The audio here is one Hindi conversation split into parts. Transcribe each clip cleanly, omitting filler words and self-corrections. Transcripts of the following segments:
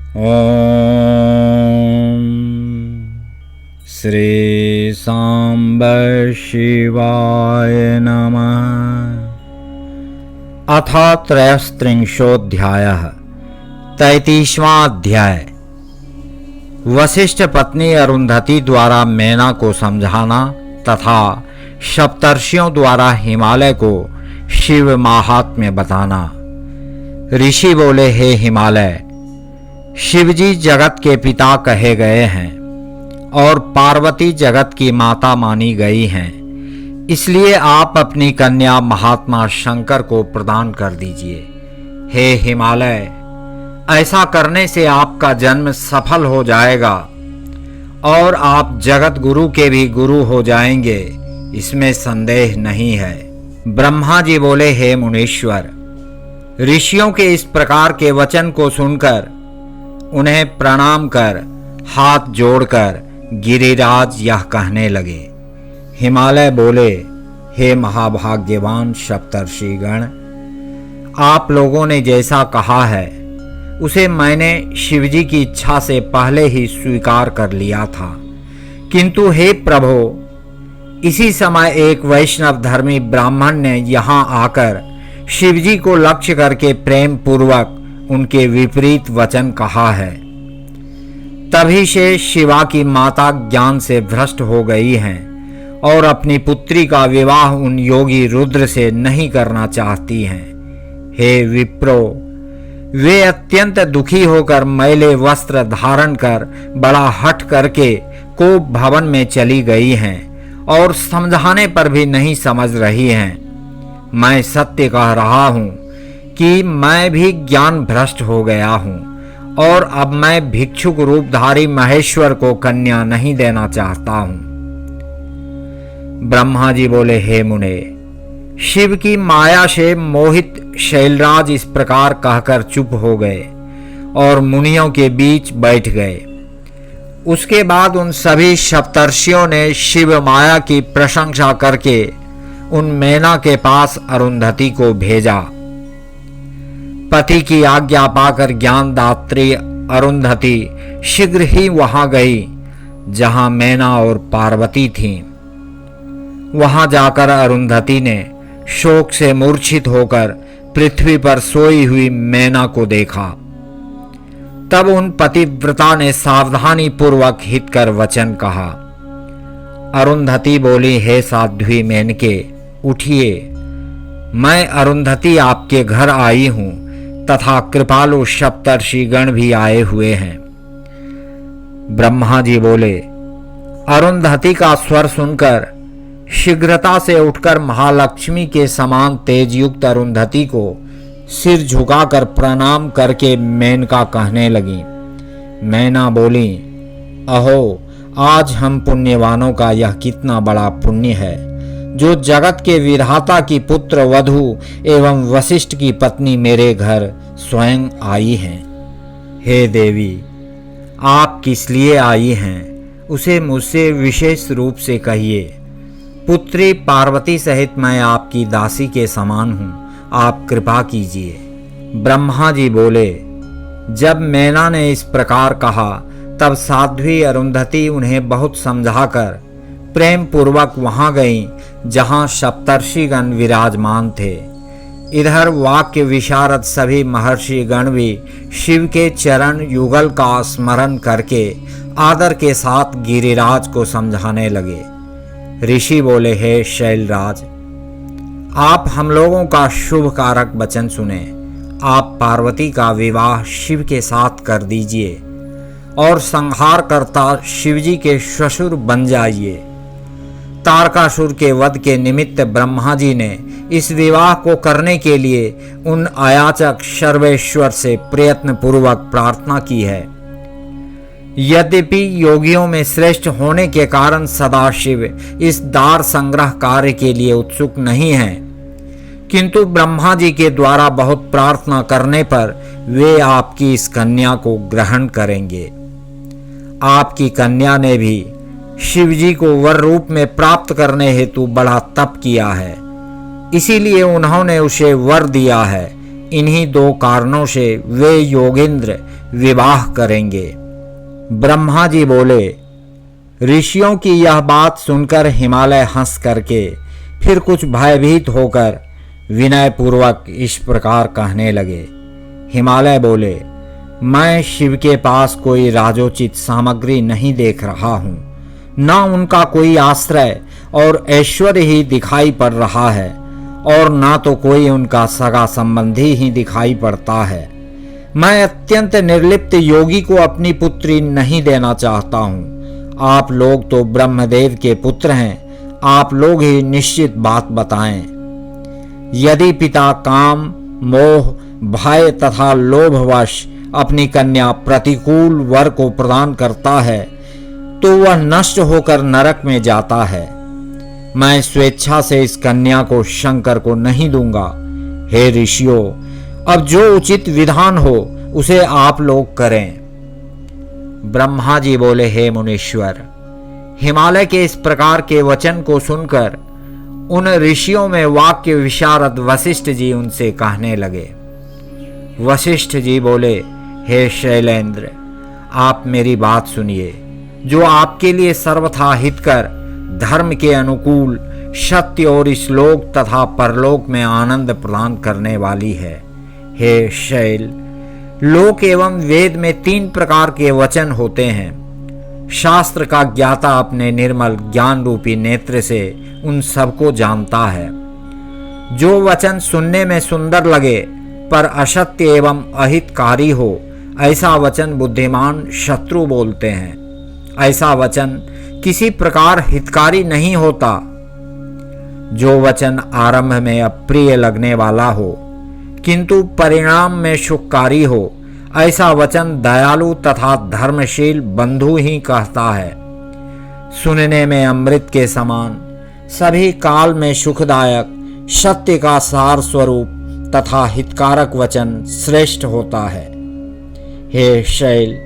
ओम श्री सांब शिवाय नमः। अथ त्रयस्त्रिंशोऽध्यायः। 33वां अध्याय। वशिष्ठ पत्नी अरुंधति द्वारा मैना को समझाना तथा सप्तर्षियों द्वारा हिमालय को शिव महात्म्य बताना। ऋषि बोले, हे हिमालय, शिवजी जगत के पिता कहे गए हैं और पार्वती जगत की माता मानी गई हैं, इसलिए आप अपनी कन्या महात्मा शंकर को प्रदान कर दीजिए। हे हिमालय, ऐसा करने से आपका जन्म सफल हो जाएगा और आप जगत गुरु के भी गुरु हो जाएंगे, इसमें संदेह नहीं है। ब्रह्मा जी बोले, हे मुनीश्वर, ऋषियों के इस प्रकार के वचन को सुनकर उन्हें प्रणाम कर हाथ जोड़कर गिरिराज यह कहने लगे। हिमालय बोले, हे महाभाग्यवान सप्तर्षिगण, आप लोगों ने जैसा कहा है उसे मैंने शिवजी की इच्छा से पहले ही स्वीकार कर लिया था, किंतु हे प्रभो, इसी समय एक वैष्णव धर्मी ब्राह्मण ने यहाँ आकर शिवजी को लक्ष्य करके प्रेम पूर्वक उनके विपरीत वचन कहा है। तभी से शिवा की माता ज्ञान से भ्रष्ट हो गई हैं और अपनी पुत्री का विवाह उन योगी रुद्र से नहीं करना चाहती हैं। हे विप्रो, वे अत्यंत दुखी होकर मैले वस्त्र धारण कर बड़ा हठ करके कोप भवन में चली गई हैं और समझाने पर भी नहीं समझ रही हैं। मैं सत्य कह रहा हूँ कि मैं भी ज्ञान भ्रष्ट हो गया हूँ और अब मैं भिक्षुक रूपधारी महेश्वर को कन्या नहीं देना चाहता हूँ। ब्रह्मा जी बोले, हे मुने, शिव की माया से मोहित शैलराज इस प्रकार कहकर चुप हो गए और मुनियों के बीच बैठ गए। उसके बाद उन सभी सप्तर्षियों ने शिव माया की प्रशंसा करके उन मैना के पास अरुंधति को भेजा। पति की आज्ञा पाकर ज्ञानदात्री अरुंधति शीघ्र ही वहां गई जहां मैना और पार्वती थीं। वहां जाकर अरुंधति ने शोक से मूर्छित होकर पृथ्वी पर सोई हुई मैना को देखा। तब उन पतिव्रता ने सावधानी पूर्वक हित कर वचन कहा। अरुंधति बोली, हे साध्वी मेनके, उठिए, मैं अरुंधति आपके घर आई हूं तथा कृपालु सप्तर्षिगण भी आए हुए हैं। ब्रह्मा जी बोले, अरुंधति का स्वर सुनकर शीघ्रता से उठकर महालक्ष्मी के समान तेजयुक्त अरुंधति को सिर झुकाकर प्रणाम करके मेनका कहने लगी। मैना बोली, अहो, आज हम पुण्यवानों का यह कितना बड़ा पुण्य है जो जगत के विधाता की पुत्र वधू एवं वशिष्ठ की पत्नी मेरे घर स्वयं आई हैं। हे देवी, आप किस लिए आई हैं उसे मुझसे विशेष रूप से कहिए। पुत्री पार्वती सहित मैं आपकी दासी के समान हूँ, आप कृपा कीजिए। ब्रह्मा जी बोले, जब मैना ने इस प्रकार कहा तब साध्वी अरुंधति उन्हें बहुत समझाकर प्रेम पूर्वक वहां गई जहां सप्तर्षिगण विराजमान थे। इधर वाक्य विशारद सभी महर्षिगण भी शिव के चरण युगल का स्मरण करके आदर के साथ गिरिराज को समझाने लगे। ऋषि बोले, हे शैलराज, आप हम लोगों का शुभ कारक वचन सुने। आप पार्वती का विवाह शिव के साथ कर दीजिए और संहारकर्ता शिवजी के ससुर बन जाइए। तारकासुर के वध के निमित्त ब्रह्मा जी ने इस विवाह को करने के लिए उन अयाचक सर्वेश्वर से प्रयत्न पूर्वक प्रार्थना की है। यद्यपि योगियों में श्रेष्ठ होने के कारण सदाशिव इस दार संग्रह कार्य के लिए उत्सुक नहीं हैं, किंतु ब्रह्मा जी के द्वारा बहुत प्रार्थना करने पर वे आपकी इस कन्या को ग्रहण करेंगे। आपकी कन्या ने भी शिवजी को वर रूप में प्राप्त करने हेतु बड़ा तप किया है, इसीलिए उन्होंने उसे वर दिया है। इन्हीं दो कारणों से वे योगेंद्र विवाह करेंगे। ब्रह्मा जी बोले। ऋषियों की यह बात सुनकर हिमालय हंस करके फिर कुछ भयभीत होकर विनय पूर्वक इस प्रकार कहने लगे। हिमालय बोले, मैं शिव के पास कोई राजोचित सामग्री नहीं देख रहा हूँ, न उनका कोई आश्रय और ऐश्वर्य ही दिखाई पड़ रहा है, और ना तो कोई उनका सगा संबंधी ही दिखाई पड़ता है। मैं अत्यंत निर्लिप्त योगी को अपनी पुत्री नहीं देना चाहता हूँ। आप लोग तो ब्रह्मदेव के पुत्र हैं, आप लोग ही निश्चित बात बताएं। यदि पिता काम, मोह, भय तथा लोभवश अपनी कन्या प्रतिकूल वर को प्रदान करता है तो वह नष्ट होकर नरक में जाता है। मैं स्वेच्छा से इस कन्या को शंकर को नहीं दूंगा। हे ऋषियों, अब जो उचित विधान हो उसे आप लोग करें। ब्रह्मा जी बोले, हे मुनीश्वर, हिमालय के इस प्रकार के वचन को सुनकर उन ऋषियों में वाक्य विशारद वशिष्ठ जी उनसे कहने लगे। वशिष्ठ जी बोले, हे शैलेंद्र, आप मेरी बात सुनिए। जो आपके लिए सर्वथा हितकर, धर्म के अनुकूल, सत्य और इस लोक तथा परलोक में आनंद प्रदान करने वाली है। हे शैल, लोक एवं वेद में 3 प्रकार के वचन होते हैं। शास्त्र का ज्ञाता अपने निर्मल ज्ञान रूपी नेत्र से उन सबको जानता है। जो वचन सुनने में सुंदर लगे पर असत्य एवं अहितकारी हो, ऐसा वचन बुद्धिमान शत्रु बोलते हैं। ऐसा वचन किसी प्रकार हितकारी नहीं होता। जो वचन आरंभ में अप्रिय लगने वाला हो किंतु परिणाम में सुखकारी हो, ऐसा वचन दयालु तथा धर्मशील बंधु ही कहता है। सुनने में अमृत के समान, सभी काल में सुखदायक, सत्य का सार स्वरूप तथा हितकारक वचन श्रेष्ठ होता है। हे शैल,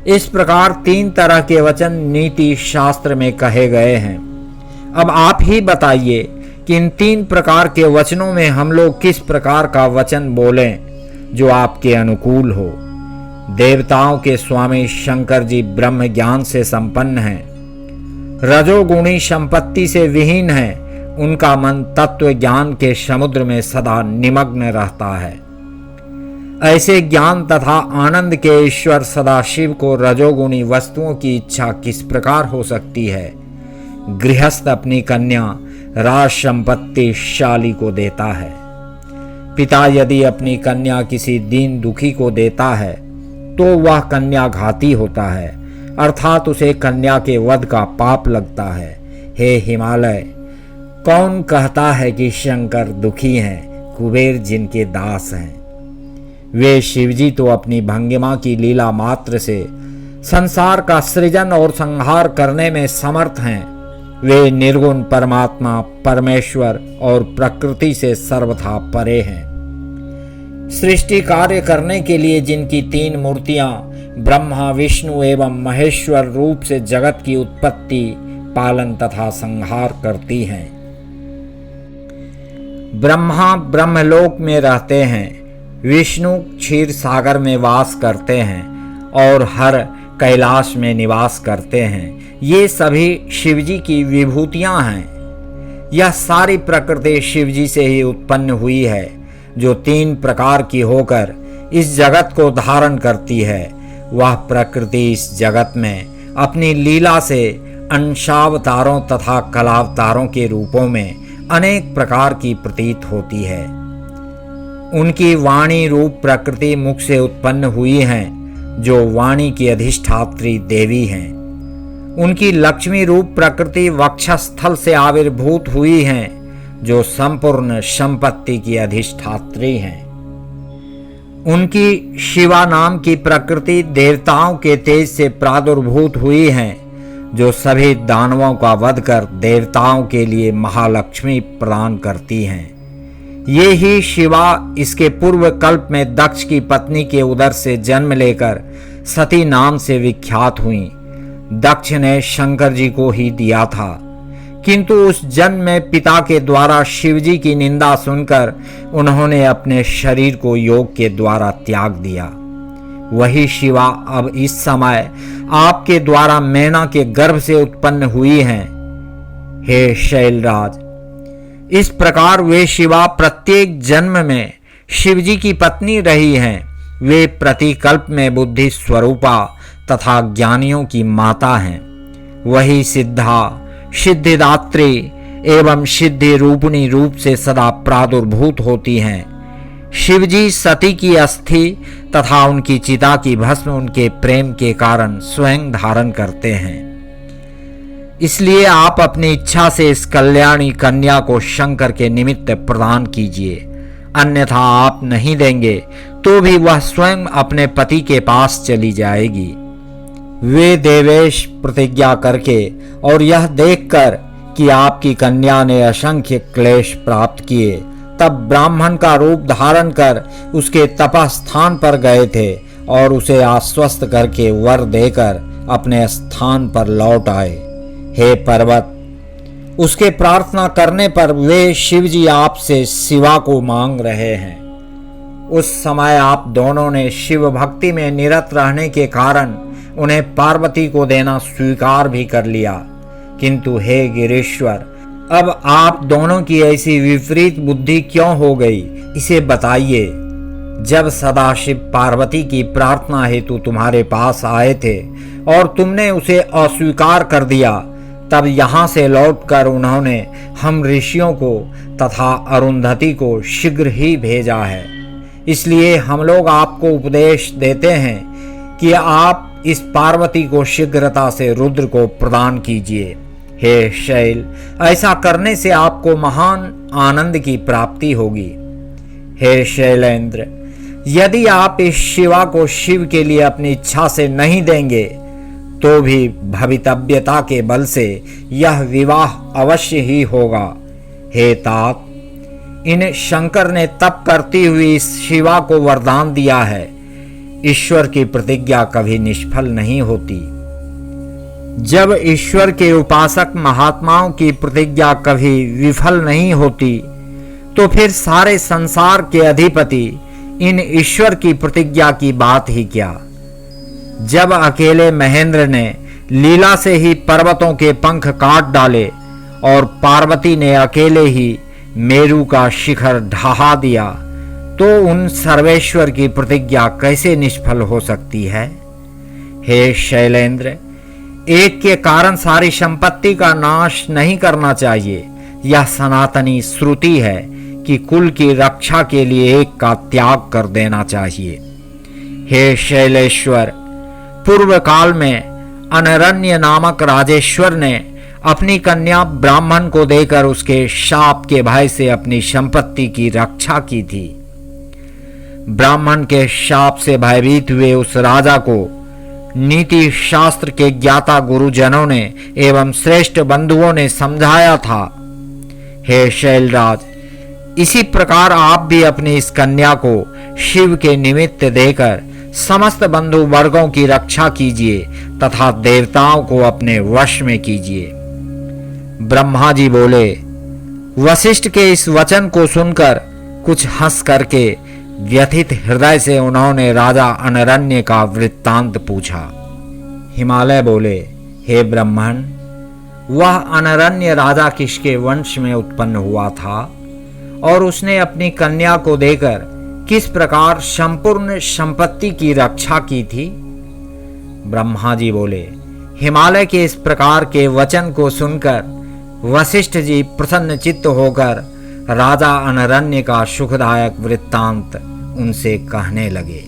इस प्रकार 3 तरह के वचन नीति शास्त्र में कहे गए हैं। अब आप ही बताइए कि इन 3 प्रकार के वचनों में हम लोग किस प्रकार का वचन बोलें जो आपके अनुकूल हो। देवताओं के स्वामी शंकर जी ब्रह्म ज्ञान से संपन्न हैं, रजोगुणी संपत्ति से विहीन हैं। उनका मन तत्व ज्ञान के समुद्र में सदा निमग्न रहता है। ऐसे ज्ञान तथा आनंद के ईश्वर सदाशिव को रजोगुणी वस्तुओं की इच्छा किस प्रकार हो सकती है। गृहस्थ अपनी कन्या राज संपत्ति शाली को देता है। पिता यदि अपनी कन्या किसी दीन दुखी को देता है तो वह कन्या घाती होता है, अर्थात उसे कन्या के वध का पाप लगता है। हे हिमालय, कौन कहता है कि शंकर दुखी हैं, कुबेर जिनके दास हैं। वे शिवजी तो अपनी भंगिमा की लीला मात्र से संसार का सृजन और संहार करने में समर्थ हैं। वे निर्गुण परमात्मा परमेश्वर और प्रकृति से सर्वथा परे हैं। सृष्टि कार्य करने के लिए जिनकी 3 मूर्तियां ब्रह्मा, विष्णु एवं महेश्वर रूप से जगत की उत्पत्ति, पालन तथा संहार करती हैं। ब्रह्मा ब्रह्मलोक में रहते हैं, विष्णु क्षीर सागर में वास करते हैं और हर कैलाश में निवास करते हैं। ये सभी शिवजी की विभूतियां हैं। यह सारी प्रकृति शिवजी से ही उत्पन्न हुई है, जो 3 प्रकार की होकर इस जगत को धारण करती है। वह प्रकृति इस जगत में अपनी लीला से अंशावतारों तथा कलावतारों के रूपों में अनेक प्रकार की प्रतीत होती है। उनकी वाणी रूप प्रकृति मुख से उत्पन्न हुई हैं, जो वाणी की अधिष्ठात्री देवी हैं। उनकी लक्ष्मी रूप प्रकृति वक्षस्थल से आविर्भूत हुई हैं, जो संपूर्ण संपत्ति की अधिष्ठात्री हैं। उनकी शिवा नाम की प्रकृति देवताओं के तेज से प्रादुर्भूत हुई हैं, जो सभी दानवों का वध कर देवताओं के लिए महालक्ष्मी प्रदान करती हैं। ये ही शिवा इसके पूर्व कल्प में दक्ष की पत्नी के उदर से जन्म लेकर सती नाम से विख्यात हुई। दक्ष ने शंकर जी को ही दिया था, किंतु उस जन्म में पिता के द्वारा शिवजी की निंदा सुनकर उन्होंने अपने शरीर को योग के द्वारा त्याग दिया। वही शिवा अब इस समय आपके द्वारा मैना के गर्भ से उत्पन्न हुई हैं। हे शैलराज, इस प्रकार वे शिवा प्रत्येक जन्म में शिवजी की पत्नी रही हैं। वे प्रतिकल्प में बुद्धि स्वरूपा तथा ज्ञानियों की माता हैं। वही सिद्धा, सिद्धिदात्री एवं सिद्धि रूपिणी रूप से सदा प्रादुर्भूत होती हैं। शिवजी सती की अस्थि तथा उनकी चिता की भस्म उनके प्रेम के कारण स्वयं धारण करते हैं। इसलिए आप अपनी इच्छा से इस कल्याणी कन्या को शंकर के निमित्त प्रदान कीजिए, अन्यथा आप नहीं देंगे तो भी वह स्वयं अपने पति के पास चली जाएगी। वे देवेश प्रतिज्ञा करके और यह देखकर कि आपकी कन्या ने असंख्य क्लेश प्राप्त किए, तब ब्राह्मण का रूप धारण कर उसके तपस्थान पर गए थे और उसे आश्वस्त करके वर देकर अपने स्थान पर लौट आए। हे पर्वत, उसके प्रार्थना करने पर वे शिवजी आपसे शिवा को मांग रहे हैं। उस समय आप दोनों ने शिव भक्ति में निरत रहने के कारण उन्हें पार्वती को देना स्वीकार भी कर लिया। किंतु हे गिरीश्वर, अब आप दोनों की ऐसी विपरीत बुद्धि क्यों हो गई, इसे बताइए। जब सदाशिव पार्वती की प्रार्थना हेतु तुम्हारे पास आए थे और तुमने उसे अस्वीकार कर दिया, तब यहाँ से लौटकर उन्होंने हम ऋषियों को तथा अरुंधति को शीघ्र ही भेजा है। इसलिए हम लोग आपको उपदेश देते हैं कि आप इस पार्वती को शीघ्रता से रुद्र को प्रदान कीजिए। हे शैल, ऐसा करने से आपको महान आनंद की प्राप्ति होगी। हे शैलेंद्र, यदि आप इस शिवा को शिव के लिए अपनी इच्छा से नहीं देंगे तो भी भवितव्यता के बल से यह विवाह अवश्य ही होगा। हे तात, इन शंकर ने तप करती हुई इस शिवा को वरदान दिया है। ईश्वर की प्रतिज्ञा कभी निष्फल नहीं होती। जब ईश्वर के उपासक महात्माओं की प्रतिज्ञा कभी विफल नहीं होती, तो फिर सारे संसार के अधिपति इन ईश्वर की प्रतिज्ञा की बात ही क्या। जब अकेले महेंद्र ने लीला से ही पर्वतों के पंख काट डाले और पार्वती ने अकेले ही मेरू का शिखर ढहा दिया, तो उन सर्वेश्वर की प्रतिज्ञा कैसे निष्फल हो सकती है। हे शैलेंद्र, एक के कारण सारी संपत्ति का नाश नहीं करना चाहिए। यह सनातनी श्रुति है कि कुल की रक्षा के लिए एक का त्याग कर देना चाहिए। हे शैलेश्वर, पूर्व काल में अनरण्य नामक राजेश्वर ने अपनी कन्या ब्राह्मण को देकर उसके शाप के भय से अपनी संपत्ति की रक्षा की थी। ब्राह्मण के शाप से भयभीत हुए उस राजा को नीति शास्त्र के ज्ञाता गुरुजनों ने एवं श्रेष्ठ बंधुओं ने समझाया था। हे शैलराज, इसी प्रकार आप भी अपनी इस कन्या को शिव के निमित्त देकर समस्त बंधु वर्गों की रक्षा कीजिए तथा देवताओं को अपने वश में कीजिए। ब्रह्मा जी बोले। वशिष्ठ के इस वचन को सुनकर कुछ हंस करके व्यथित हृदय से उन्होंने राजा अनरण्य का वृत्तांत पूछा। हिमालय बोले, हे ब्रह्मण, वह अनरण्य राजा किसके वंश में उत्पन्न हुआ था और उसने अपनी कन्या को देकर किस प्रकार संपूर्ण संपत्ति की रक्षा की थी। ब्रह्मा जी बोले, हिमालय के इस प्रकार के वचन को सुनकर वशिष्ठ जी प्रसन्न चित्त होकर राजा अनरण्य का सुखदायक वृत्तांत उनसे कहने लगे।